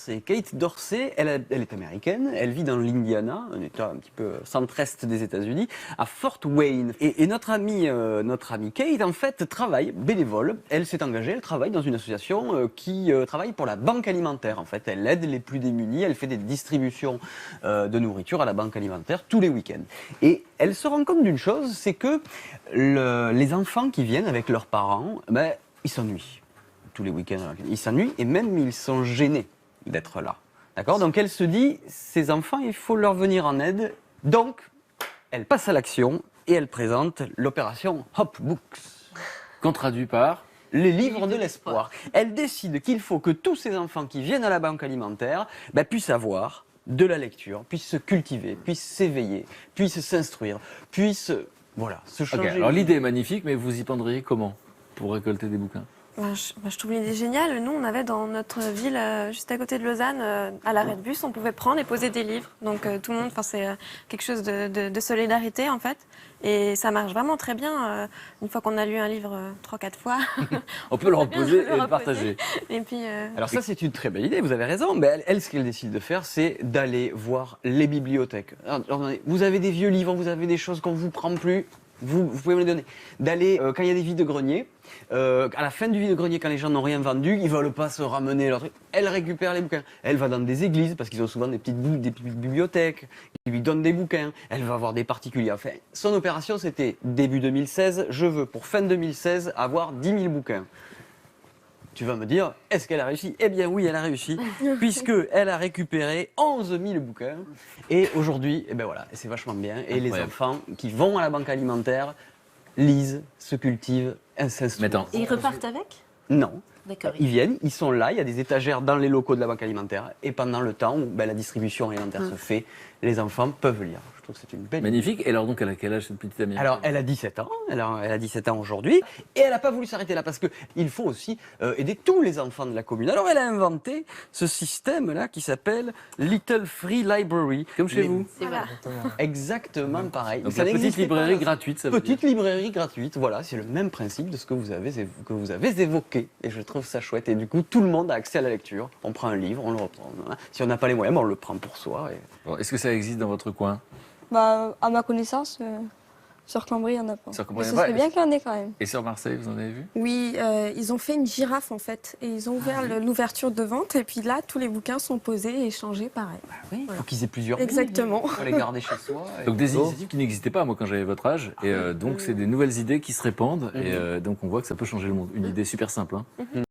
Dorsey. Kate Dorsey, elle est américaine, elle vit dans l'Indiana, un état un petit peu centre-est des États-Unis, à Fort Wayne. Et notre amie Kate, en fait, travaille bénévole. Elle s'est engagée, elle travaille dans une association qui travaille pour la banque alimentaire. En fait, elle aide les plus démunis, elle fait des distributions de nourriture à la banque alimentaire tous les week-ends. Et elle se rend compte d'une chose, c'est que les enfants qui viennent avec leurs parents, ben, ils s'ennuient. Tous les week-ends, ils s'ennuient et même ils sont gênés d'être là. D'accord ? Donc elle se dit, ces enfants, il faut leur venir en aide. Donc, elle passe à l'action et elle présente l'opération Hop Books. Qu'on traduit par Les livres de l'espoir. Elle décide qu'il faut que tous ces enfants qui viennent à la banque alimentaire puissent avoir de la lecture, puissent se cultiver, puissent s'éveiller, puissent s'instruire, puissent se changer. Alors l'idée est magnifique, mais vous y prendriez comment pour récolter des bouquins? Je trouve l'idée géniale. Nous, on avait dans notre ville, juste à côté de Lausanne, à l'arrêt de bus, on pouvait prendre et poser des livres. Donc tout le monde, c'est quelque chose de solidarité en fait. Et ça marche vraiment très bien. Une fois qu'on a lu un livre 3-4 fois, on peut le reposer et le partager. Et puis, Alors ça, c'est une très belle idée, vous avez raison. Mais elle, ce qu'elle décide de faire, c'est d'aller voir les bibliothèques. Alors, vous avez des vieux livres, vous avez des choses qu'on ne vous prend plus. Vous pouvez me les donner. D'aller, quand il y a des vides-greniers, à la fin du vide-grenier, quand les gens n'ont rien vendu, ils ne veulent pas se ramener leur truc. Elle récupère les bouquins. Elle va dans des églises, parce qu'ils ont souvent des petites bibliothèques. Ils lui donnent des bouquins. Elle va voir des particuliers. Enfin, son opération, c'était début 2016. Je veux, pour fin 2016, avoir 10 000 bouquins. Tu vas me dire, est-ce qu'elle a réussi ? Eh bien oui, elle a réussi, puisqu'elle a récupéré 11 000 bouquins. Et aujourd'hui, c'est vachement bien. Et les enfants qui vont à la banque alimentaire lisent, se cultivent, s'instruisent. Et ils repartent avec ? Non. D'accord. Ils viennent, ils sont là, il y a des étagères dans les locaux de la banque alimentaire. Et pendant le temps où la distribution alimentaire se fait, les enfants peuvent lire. Je trouve que c'est une belle Magnifique. Et alors donc, elle a quel âge cette petite amie? Alors, elle a 17 ans. Elle a 17 ans aujourd'hui. Et elle n'a pas voulu s'arrêter là parce qu'il faut aussi aider tous les enfants de la commune. Alors, elle a inventé ce système-là qui s'appelle Little Free Library. Comme chez vous. c'est voilà. Exactement pareil. Donc Ça la petite n'existait librairie pas. gratuite, ça veut Petite dire. librairie gratuite, voilà, c'est le même principe de ce que vous avez évoqué. Et je trouve ça chouette. Et du coup, tout le monde a accès à la lecture. On prend un livre, on le reprend. Si on n'a pas les moyens, on le prend pour soi. Bon, est-ce que ça existe dans votre coin? À ma connaissance, sur Cambrai, il n'y en a pas. Sur Cambrai, Mais il ce y en a serait pas. bien qu'il y en ait quand même. Et sur Marseille, vous en avez vu? Oui, ils ont fait une girafe en fait. Et ils ont ouvert l'ouverture de vente. Et puis là, tous les bouquins sont posés et échangés pareil. Oui, il faut qu'ils aient plusieurs Exactement. livres. Il faut les garder chez soi. Donc des initiatives qui n'existaient pas, moi, quand j'avais votre âge. Et donc, c'est des nouvelles idées qui se répandent. Et donc, on voit que ça peut changer le monde. Une idée super simple. Hein.